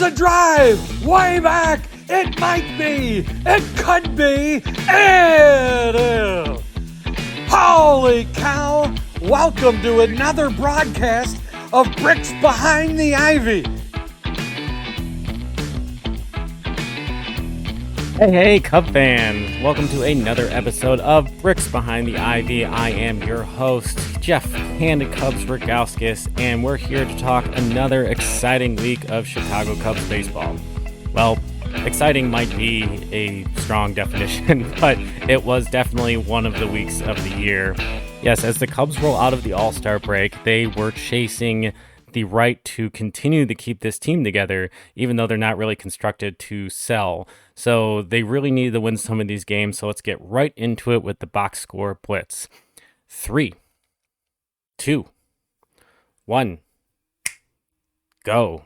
There's a drive way back. It might be. It could be. It is. Holy cow. Welcome to another broadcast of Bricks Behind the Ivy. Hey, Cub fans! Welcome to another episode of Bricks Behind the Ivy. I am your host, Jeff Handed Cubs Rogowskis, and we're here to talk another exciting week of Chicago Cubs baseball. Well, exciting might be a strong definition, but it was definitely one of the weeks of the year. Yes, as the Cubs roll out of the All-Star break, they were chasing the right to continue to keep this team together, even though they're not really constructed to sell. So they really needed to win some of these games. So let's get right into it with the box score blitz. 3, 2, 1, go.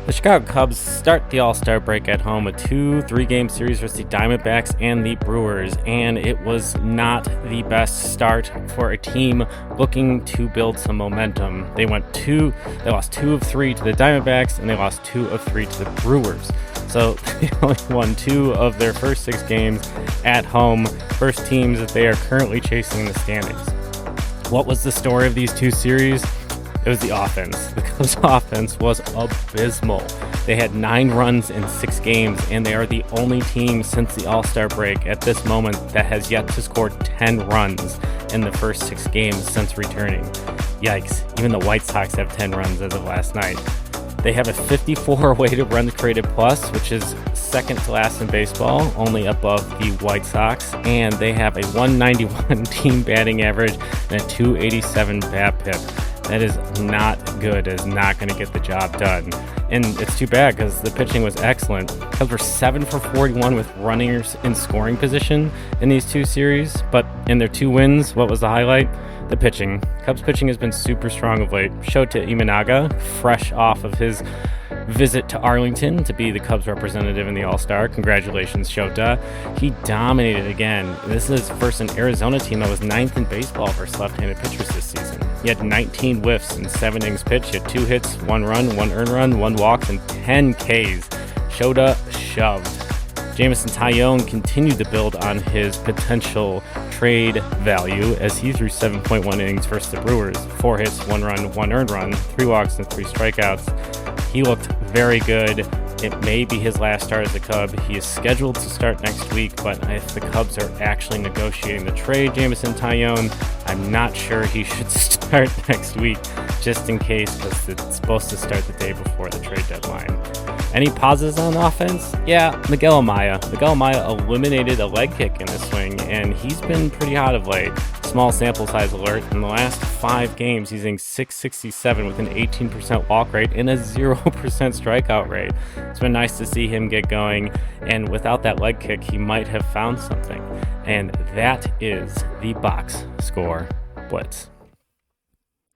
The Chicago Cubs start the All-Star break at home, a 2-3-game series versus the Diamondbacks and the Brewers, and it was not the best start for a team looking to build some momentum. They lost 2 of 3 to the Diamondbacks, and they lost 2 of 3 to the Brewers. So they only won 2 of their first 6 games at home, first teams that they are currently chasing in the standings. What was the story of these 2 series? It was the offense. The Cubs' offense was abysmal. They had 9 runs in 6 games, and they are the only team since the All-Star break at this moment that has yet to score 10 runs in the first 6 games since returning. Yikes. Even the White Sox have 10 runs as of last night. They have a 54 weighted runs created plus, which is second to last in baseball, only above the White Sox, and they have a 191 team batting average and a 287 BABIP. That is not good. It is not going to get the job done. And it's too bad because the pitching was excellent. Cubs were 7 for 41 with runners in scoring position in these 2 series. But in their 2 wins, what was the highlight? The pitching. Cubs pitching has been super strong of late. Shota Imanaga, fresh off of his visit to Arlington to be the Cubs representative in the All-Star. Congratulations, Shota. He dominated again. This is versus an Arizona team that was 9th in baseball versus left-handed pitchers this season. He had 19 whiffs in 7 innings pitched. He had 2 hits, 1 run, 1 earned run, 1 walk, and 10 Ks. Shota shoved. Jameson Taillon continued to build on his potential trade value as he threw 7.1 innings versus the Brewers. 4 hits, 1 run, 1 earned run, 3 walks, and 3 strikeouts. He looked very good. It may be his last start as a Cub. He is scheduled to start next week, but if the Cubs are actually negotiating the trade, Jameson Taillon, I'm not sure he should start next week, just in case, because it's supposed to start the day before the trade deadline. Any pauses on offense? Yeah, Miguel Amaya. Miguel Amaya eliminated a leg kick in the swing, and he's been pretty hot of late. Small sample size alert. In the last 5 games, he's hitting .667 with an 18% walk rate and a 0% strikeout rate. It's been nice to see him get going, and without that leg kick, he might have found something. And that is the box score blitz.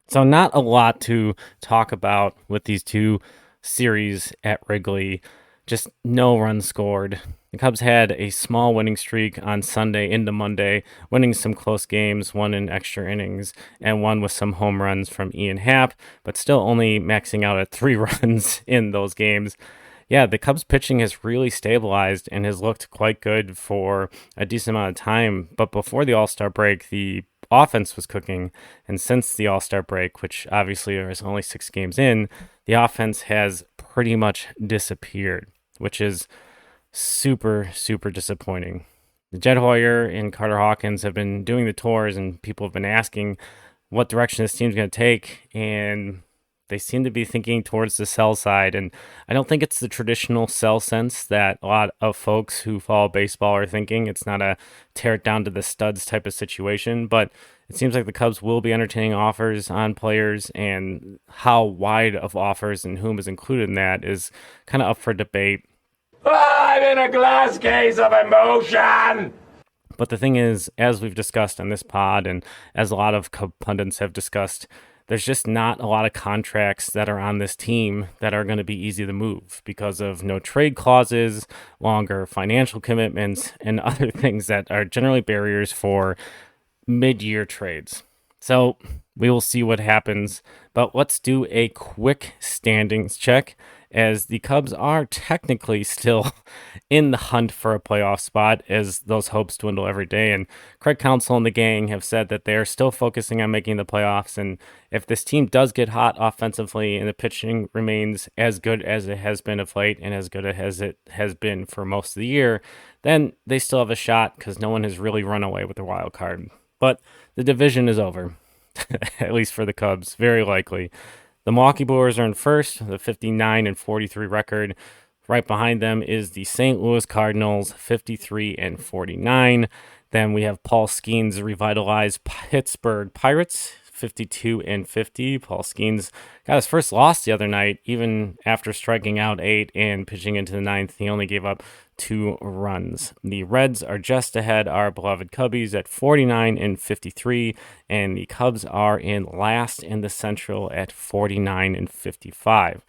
So not a lot to talk about with these 2 series at Wrigley. Just no runs scored. The Cubs had a small winning streak on Sunday into Monday, winning some close games, 1 in extra innings, and 1 with some home runs from Ian Happ, but still only maxing out at 3 runs in those games. Yeah, the Cubs pitching has really stabilized and has looked quite good for a decent amount of time. But before the All-Star break, the offense was cooking. And since the All-Star break, which obviously is only 6 games in, the offense has pretty much disappeared, which is super, super disappointing. Jed Hoyer and Carter Hawkins have been doing the tours, and people have been asking what direction this team's going to take, and they seem to be thinking towards the sell side. And I don't think it's the traditional sell sense that a lot of folks who follow baseball are thinking. It's not a tear it down to the studs type of situation, but it seems like the Cubs will be entertaining offers on players, and how wide of offers and whom is included in that is kind of up for debate. I'm in a glass case of emotion! But the thing is, as we've discussed on this pod, and as a lot of Cub pundits have discussed, there's just not a lot of contracts that are on this team that are going to be easy to move because of no trade clauses, longer financial commitments, and other things that are generally barriers for mid-year trades. So we will see what happens, but let's do a quick standings check, as the Cubs are technically still in the hunt for a playoff spot as those hopes dwindle every day. And Craig Counsell and the gang have said that they're still focusing on making the playoffs. And if this team does get hot offensively and the pitching remains as good as it has been of late and as good as it has been for most of the year, then they still have a shot, because no one has really run away with the wild card. But the division is over, at least for the Cubs, very likely. The Milwaukee Brewers are in first, the 59-43 record. Right behind them is the St. Louis Cardinals, 53-49. Then we have Paul Skeens' revitalized Pittsburgh Pirates, 52-50. Paul Skeens got his first loss the other night, even after striking out 8 and pitching into the ninth. He only gave up 2 runs. The Reds are just ahead our beloved Cubbies at 49-53, and the Cubs are in last in the Central at 49-55.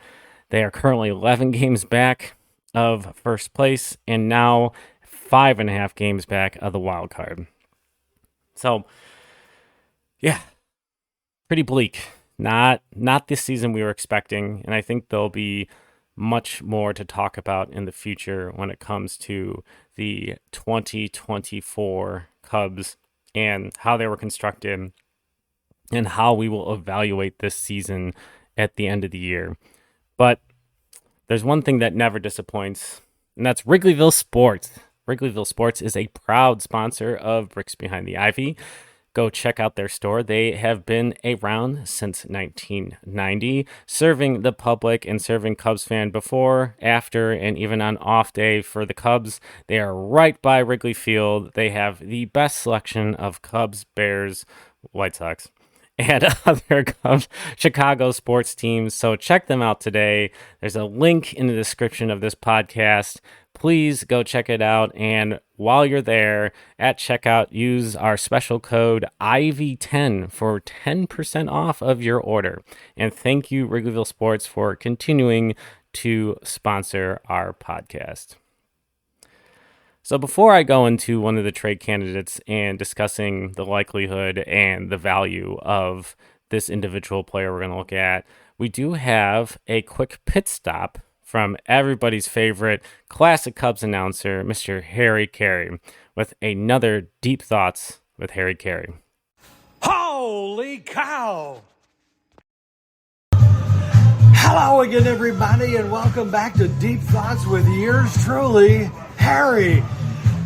They are currently 11 games back of first place and now 5.5 games back of the wild card. So, yeah, pretty bleak. Not this season we were expecting, and I think there'll be much more to talk about in the future when it comes to the 2024 Cubs and how they were constructed and how we will evaluate this season at the end of the year. But there's one thing that never disappoints, and that's Wrigleyville Sports. Wrigleyville Sports is a proud sponsor of Bricks Behind the Ivy. Go check out their store. They have been around since 1990, serving the public and serving Cubs fans before, after, and even on off day for the Cubs. They are right by Wrigley Field. They have the best selection of Cubs, Bears, White Sox, and other Cubs, Chicago sports teams. So check them out today. There's a link in the description of this podcast. Please go check it out. And while you're there at checkout, use our special code IV10 for 10% off of your order. And thank you, Wrigleyville Sports, for continuing to sponsor our podcast. So before I go into one of the trade candidates and discussing the likelihood and the value of this individual player we're going to look at, we do have a quick pit stop from everybody's favorite classic Cubs announcer, Mr. Harry Caray, with another Deep Thoughts with Harry Caray. Holy cow! Hello again, everybody, and welcome back to Deep Thoughts with yours truly, Harry.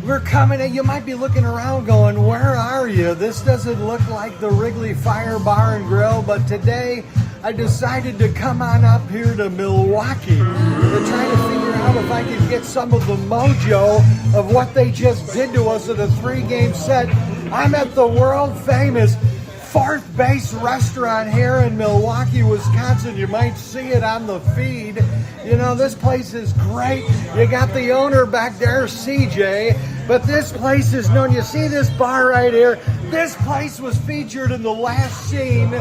We're coming in. You might be looking around going, where are you? This doesn't look like the Wrigley Fire Bar and Grill, but today I decided to come on up here to Milwaukee to try to figure out if I could get some of the mojo of what they just did to us at a 3-game set. I'm at the world famous Fourth Base Restaurant here in Milwaukee, Wisconsin. You might see it on the feed. You know, this place is great. You got the owner back there, CJ, but this place is known. You see this bar right here? This place was featured in the last scene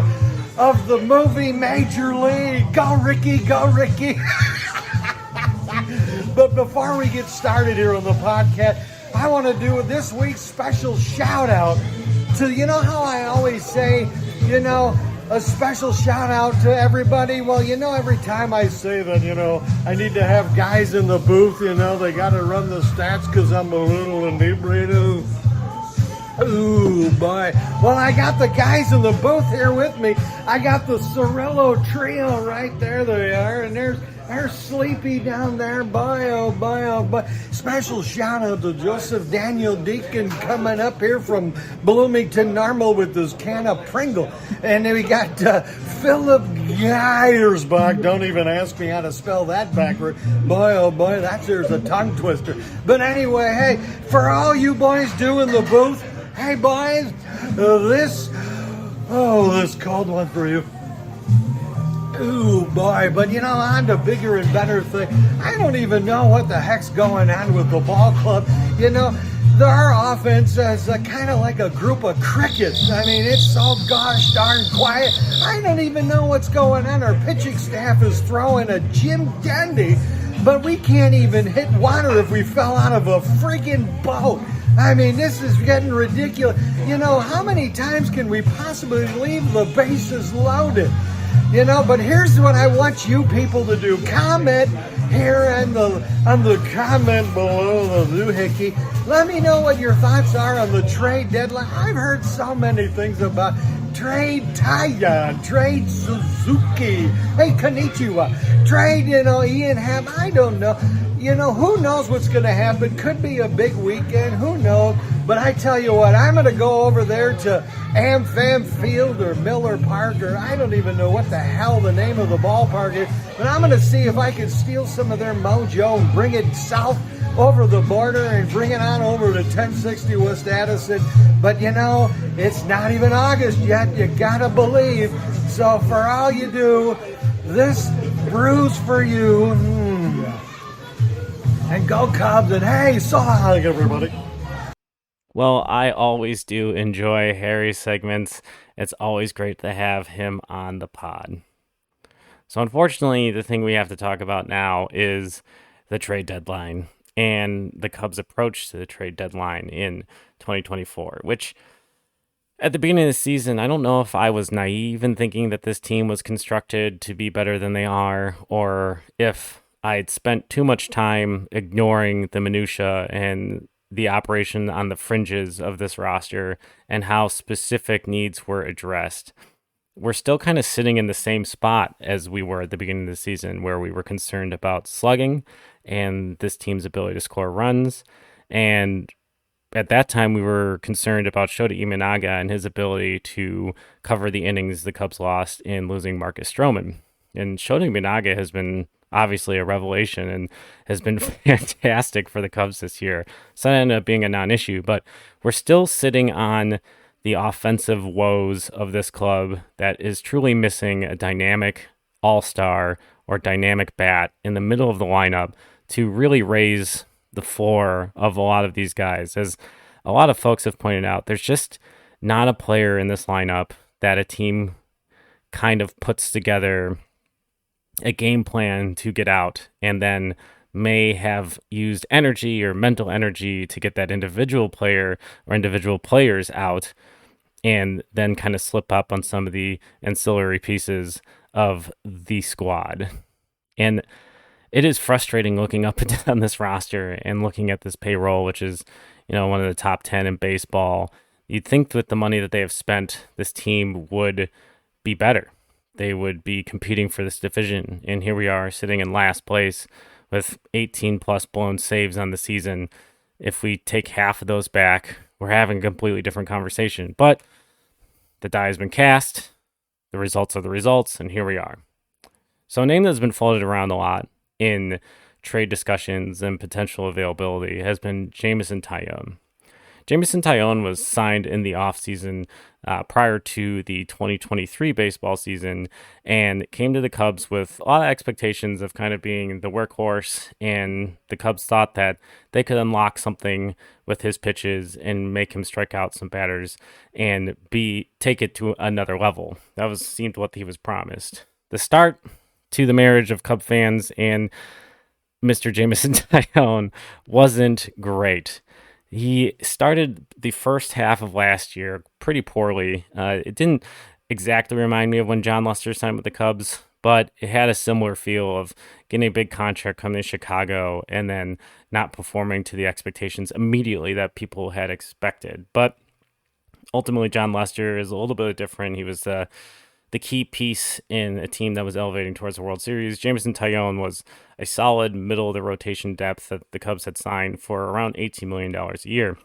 of the movie Major League. Go Ricky, go Ricky. But before we get started here on the podcast, I want to do this week's special shout out to, you know how I always say, you know, a special shout out to everybody. Well, you know, every time I say that, you know, I need to have guys in the booth, you know, they got to run the stats because I'm a little inebriated. Ooh, boy. Well, I got the guys in the booth here with me. I got the Cirillo Trio right there. They are. And there's Sleepy down there. Boy, oh, boy, oh, boy. Special shout out to Joseph Daniel Deacon coming up here from Bloomington Normal with this can of Pringle. And then we got Philip Geiersbach. Don't even ask me how to spell that backward. Boy, oh, boy, there's a tongue twister. But anyway, hey, for all you boys doing the booth, hey, boys, this cold one for you. Ooh, boy, but you know, on to bigger and better thing. I don't even know what the heck's going on with the ball club. You know, our offense is kind of like a group of crickets. I mean, it's so gosh darn quiet. I don't even know what's going on. Our pitching staff is throwing a Jim Dandy, but we can't even hit water if we fell out of a freaking boat. I mean, this is getting ridiculous. You know, how many times can we possibly leave the bases loaded? You know, but here's what I want you people to do. Comment here on the comment below the doohickey. Let me know what your thoughts are on the trade deadline. I've heard so many things about trade Taillon, trade Suzuki, hey, konnichiwa, trade, Ian Happ. I don't know. Who knows what's going to happen? Could be a big weekend. Who knows? But I tell you what, I'm going to go over there to AmFam Field or Miller Park, or I don't even know what the hell the name of the ballpark is. But I'm going to see if I can steal some of their mojo and bring it south over the border and bring it on over to 1060 West Addison. But it's not even August yet. You got to believe. So for all you do, this brews for you. And go Cubs, and hey, so long, everybody. Well, I always do enjoy Harry's segments. It's always great to have him on the pod. So unfortunately, the thing we have to talk about now is the trade deadline and the Cubs' approach to the trade deadline in 2024, which at the beginning of the season, I don't know if I was naive in thinking that this team was constructed to be better than they are, or if I'd spent too much time ignoring the minutia and the operation on the fringes of this roster and how specific needs were addressed. We're still kind of sitting in the same spot as we were at the beginning of the season, where we were concerned about slugging and this team's ability to score runs. And at that time, we were concerned about Shota Imanaga and his ability to cover the innings the Cubs lost in losing Marcus Stroman. And Shota Imanaga has been obviously a revelation and has been fantastic for the Cubs this year. So that ended up being a non-issue, but we're still sitting on the offensive woes of this club that is truly missing a dynamic all-star or dynamic bat in the middle of the lineup to really raise the floor of a lot of these guys. As a lot of folks have pointed out, there's just not a player in this lineup that a team kind of puts together a game plan to get out and then may have used energy or mental energy to get that individual player or individual players out and then kind of slip up on some of the ancillary pieces of the squad. And it is frustrating looking up and down this roster and looking at this payroll, which is, one of the top 10 in baseball. You'd think with the money that they have spent, this team would be better. They would be competing for this division. And here we are sitting in last place with 18 plus blown saves on the season. If we take half of those back, we're having a completely different conversation. But the die has been cast. The results are the results. And here we are. So a name that's been floated around a lot in trade discussions and potential availability has been Jameson Taillon. Jameson Taillon was signed in the offseason prior to the 2023 baseball season and came to the Cubs with a lot of expectations of kind of being the workhorse, and the Cubs thought that they could unlock something with his pitches and make him strike out some batters and take it to another level. That seemed what he was promised. The start to the marriage of Cub fans and Mr. Jameson Taillon wasn't great. He started the first half of last year pretty poorly. It didn't exactly remind me of when John Lester signed with the Cubs, but it had a similar feel of getting a big contract coming to Chicago and then not performing to the expectations immediately that people had expected. But ultimately, John Lester is a little bit different. He was the key piece in a team that was elevating towards the World Series. Jameson Taillon was a solid middle-of-the-rotation depth that the Cubs had signed for around $18 million a year.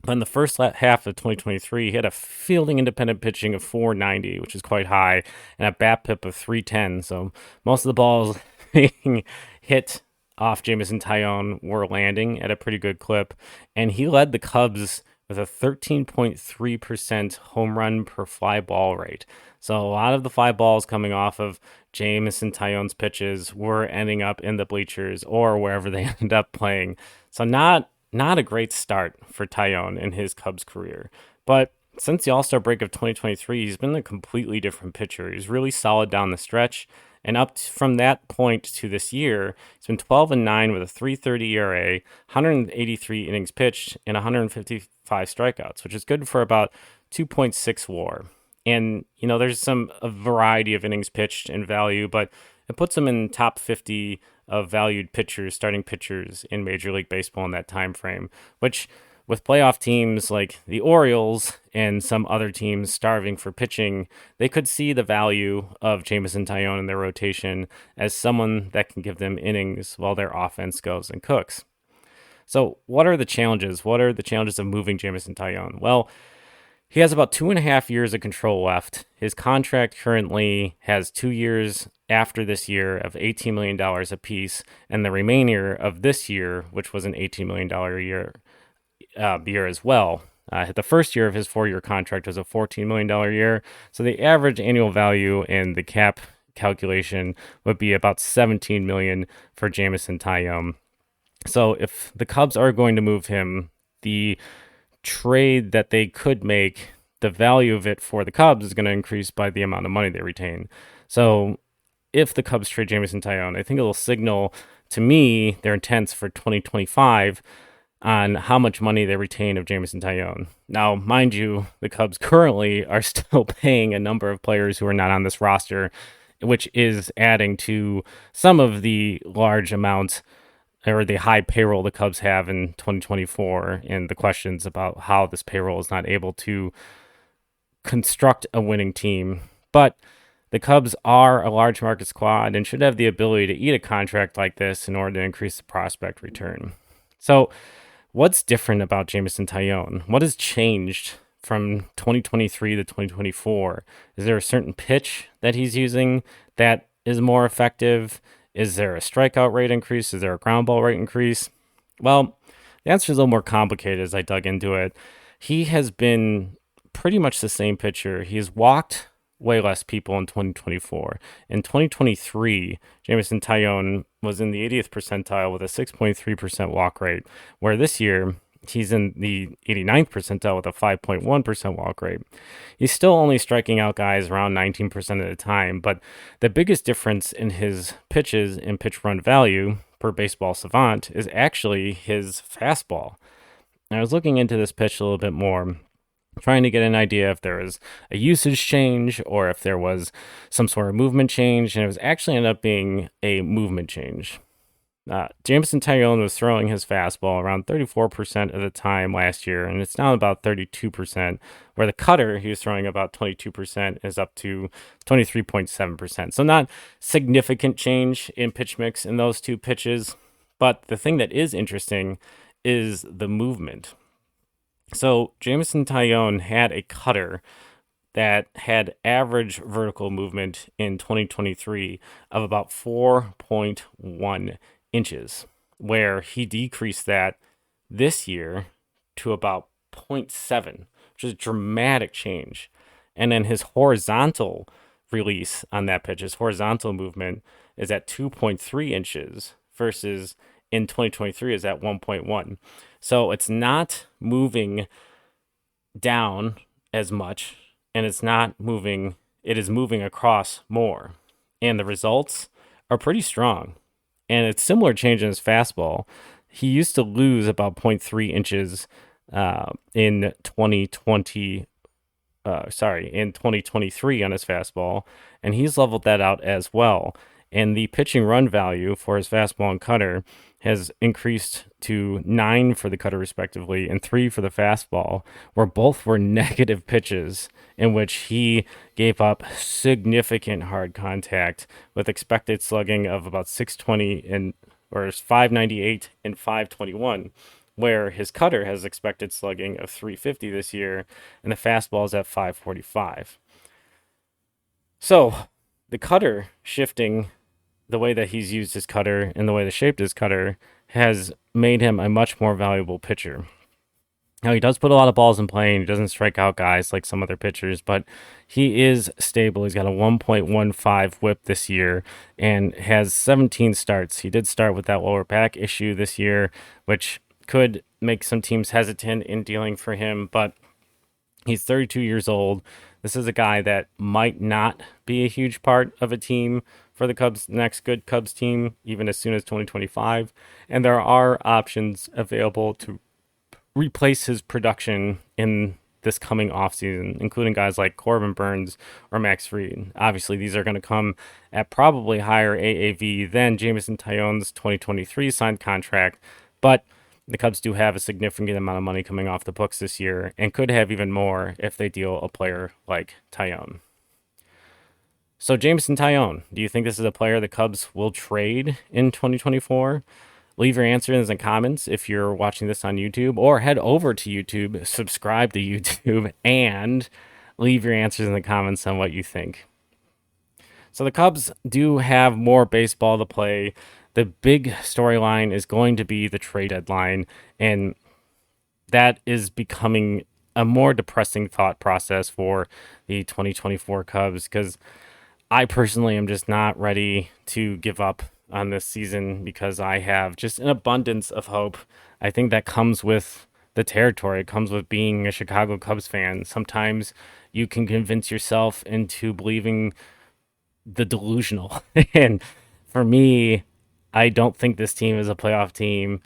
But in the first half of 2023, he had a fielding independent pitching of 490, which is quite high, and a BABIP of 310. So most of the balls being hit off Jameson Taillon were landing at a pretty good clip, and he led the Cubs with a 13.3% home run per fly ball rate. So a lot of the fly balls coming off of Jameson Taillon's pitches were ending up in the bleachers or wherever they ended up playing. So not a great start for Taillon in his Cubs career. But since the All-Star break of 2023, he's been a completely different pitcher. He's really solid down the stretch, And from that point to this year, he's been 12-9 with a 3.30 ERA, 183 innings pitched, and 155 strikeouts, which is good for about 2.6 WAR. And there's a variety of innings pitched and value, but it puts him in top 50 of valued pitchers, starting pitchers in Major League Baseball in that time frame, which, with playoff teams like the Orioles and some other teams starving for pitching, they could see the value of Jameson Taillon in their rotation as someone that can give them innings while their offense goes and cooks. So what are the challenges? What are the challenges of moving Jameson Taillon? Well, he has about 2.5 years of control left. His contract currently has 2 years after this year of $18 million apiece, and the remainder of this year, which was an $18 million a year as well. The first year of his 4-year contract was a $14 million year. So the average annual value in the cap calculation would be about $17 million for Jameson Taillon. So if the Cubs are going to move him, the trade that they could make, the value of it for the Cubs is going to increase by the amount of money they retain. So if the Cubs trade Jameson Taillon, I think it'll signal to me their intents for 2025 on how much money they retain of Jameson Taillon. Now, mind you, the Cubs currently are still paying a number of players who are not on this roster, which is adding to some of the large amounts or the high payroll the Cubs have in 2024 and the questions about how this payroll is not able to construct a winning team. But the Cubs are a large market squad and should have the ability to eat a contract like this in order to increase the prospect return. So what's different about Jameson Taillon? What has changed from 2023 to 2024? Is there a certain pitch that he's using that is more effective? Is there a strikeout rate increase? Is there a ground ball rate increase? Well, the answer is a little more complicated as I dug into it. He has been pretty much the same pitcher. He's walked way less people in 2024. In 2023, Jameson Taillon was in the 80th percentile with a 6.3% walk rate, where this year he's in the 89th percentile with a 5.1% walk rate. He's still only striking out guys around 19% of the time, but the biggest difference in his pitches and pitch run value per Baseball Savant is actually his fastball. And I was looking into this pitch a little bit more, trying to get an idea if there was a usage change or if there was some sort of movement change, and it was actually ended up being a movement change. Jameson Taillon was throwing his fastball around 34% of the time last year, and it's now about 32%, where the cutter he was throwing about 22% is up to 23.7%. So not significant change in pitch mix in those two pitches, but the thing that is interesting is the movement. So Jameson Taillon had a cutter that had average vertical movement in 2023 of about 4.1 inches, where he decreased that this year to about 0.7, which is a dramatic change. And then his horizontal release on that pitch, his horizontal movement, is at 2.3 inches versus in 2023 is at 1.1. So it's not moving down as much, and it's not moving, it is moving across more. And the results are pretty strong. And it's similar change in his fastball. He used to lose about 0.3 inches in 2023 on his fastball, and he's leveled that out as well. And the pitching run value for his fastball and cutter has increased to 9 for the cutter respectively and 3 for the fastball, where both were negative pitches in which he gave up significant hard contact with expected slugging of about 620 or 598 and 521, where his cutter has expected slugging of 350 this year and the fastball is at 545. So the cutter shifting, the way that he's used his cutter and the way they shaped his cutter has made him a much more valuable pitcher. Now, he does put a lot of balls in play, and he doesn't strike out guys like some other pitchers, but he is stable. He's got a 1.15 whip this year and has 17 starts. He did start with that lower back issue this year, which could make some teams hesitant in dealing for him, but he's 32 years old. This is a guy that might not be a huge part of a team for the Cubs' next good Cubs team, even as soon as 2025. And there are options available to replace his production in this coming offseason, including guys like Corbin Burns or Max Fried. Obviously, these are going to come at probably higher AAV than Jameson Taillon's 2023 signed contract, but the Cubs do have a significant amount of money coming off the books this year and could have even more if they deal a player like Taillon. So Jameson Taillon, do you think this is a player the Cubs will trade in 2024? Leave your answers in the comments if you're watching this on YouTube, or head over to YouTube, subscribe to YouTube, and leave your answers in the comments on what you think. So the Cubs do have more baseball to play. The big storyline is going to be the trade deadline, and that is becoming a more depressing thought process for the 2024 Cubs, because I personally am just not ready to give up on this season because I have just an abundance of hope. I think that comes with the territory. It comes with being a Chicago Cubs fan. Sometimes you can convince yourself into believing the delusional. And for me, I don't think this team is a playoff team,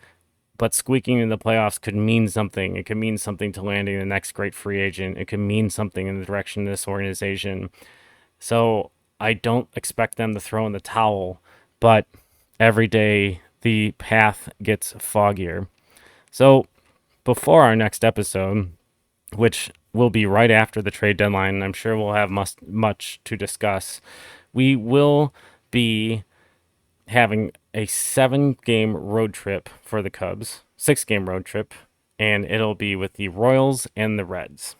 but squeaking in the playoffs could mean something. It could mean something to landing the next great free agent. It could mean something in the direction of this organization. So I don't expect them to throw in the towel, but every day the path gets foggier. So before our next episode, which will be right after the trade deadline, I'm sure we'll have much to discuss. We will be having a 7-game road trip for the Cubs, 6-game road trip, and it'll be with the Royals and the Reds.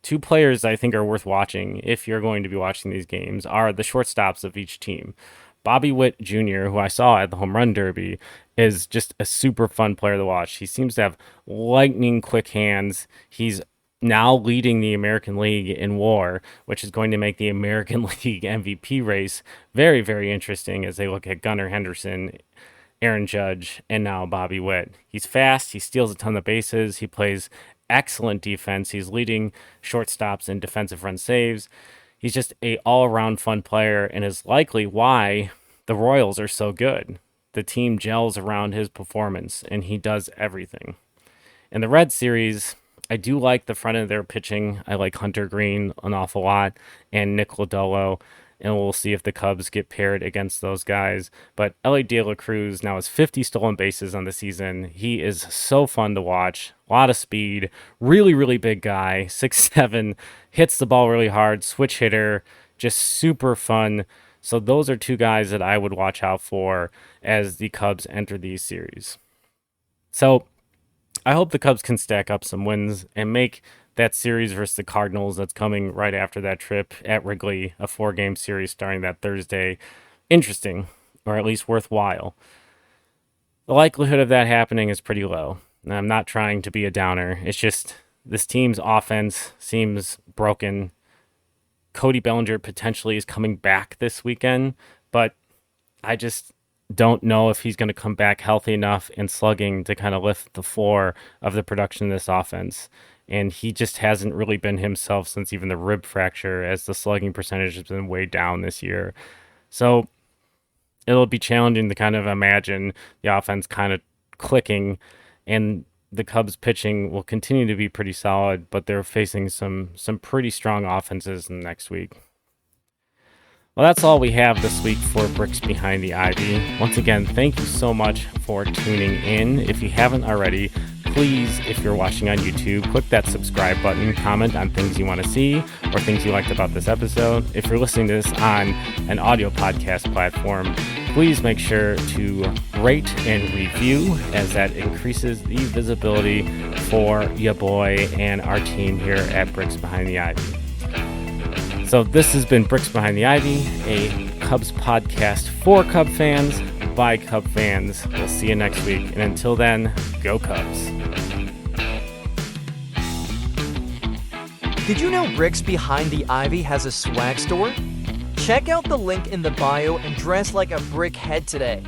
Two players I think are worth watching if you're going to be watching these games are the shortstops of each team. Bobby Witt Jr., who I saw at the Home Run Derby, is just a super fun player to watch. He seems to have lightning quick hands. He's now leading the American League in WAR, which is going to make the American League MVP race very, very interesting as they look at Gunnar Henderson, Aaron Judge, and now Bobby Witt. He's fast. He steals a ton of bases. He plays excellent defense. He's leading shortstops in defensive run saves. He's just a all-around fun player and is likely why the Royals are so good. The team gels around his performance, and he does everything. In the Red Series, I do like the front of their pitching. I like Hunter Green an awful lot and Nick Lodolo, and we'll see if the Cubs get paired against those guys. But Elly De La Cruz now has 50 stolen bases on the season. He is so fun to watch. A lot of speed. Really, really big guy. 6'7", hits the ball really hard. Switch hitter. Just super fun. So those are two guys that I would watch out for as the Cubs enter these series. So I hope the Cubs can stack up some wins and make that series versus the Cardinals that's coming right after that trip at Wrigley, a 4-game series starting that Thursday, interesting, or at least worthwhile. The likelihood of that happening is pretty low. And I'm not trying to be a downer. It's just this team's offense seems broken. Cody Bellinger potentially is coming back this weekend, but I just don't know if he's going to come back healthy enough and slugging to kind of lift the floor of the production of this offense. And he just hasn't really been himself since even the rib fracture, as the slugging percentage has been way down this year. So it'll be challenging to kind of imagine the offense kind of clicking, and the Cubs pitching will continue to be pretty solid, but they're facing some pretty strong offenses in the next week. Well, that's all we have this week for Bricks Behind the Ivy. Once again, thank you so much for tuning in. If you haven't already, please, if you're watching on YouTube, click that subscribe button, comment on things you want to see or things you liked about this episode. If you're listening to this on an audio podcast platform, please make sure to rate and review, as that increases the visibility for ya boy and our team here at Bricks Behind the Ivy. So this has been Bricks Behind the Ivy, a Cubs podcast for Cub fans, by Cub fans. We'll see you next week. And until then, go Cubs. Did you know Bricks Behind the Ivy has a swag store? Check out the link in the bio and dress like a brickhead today.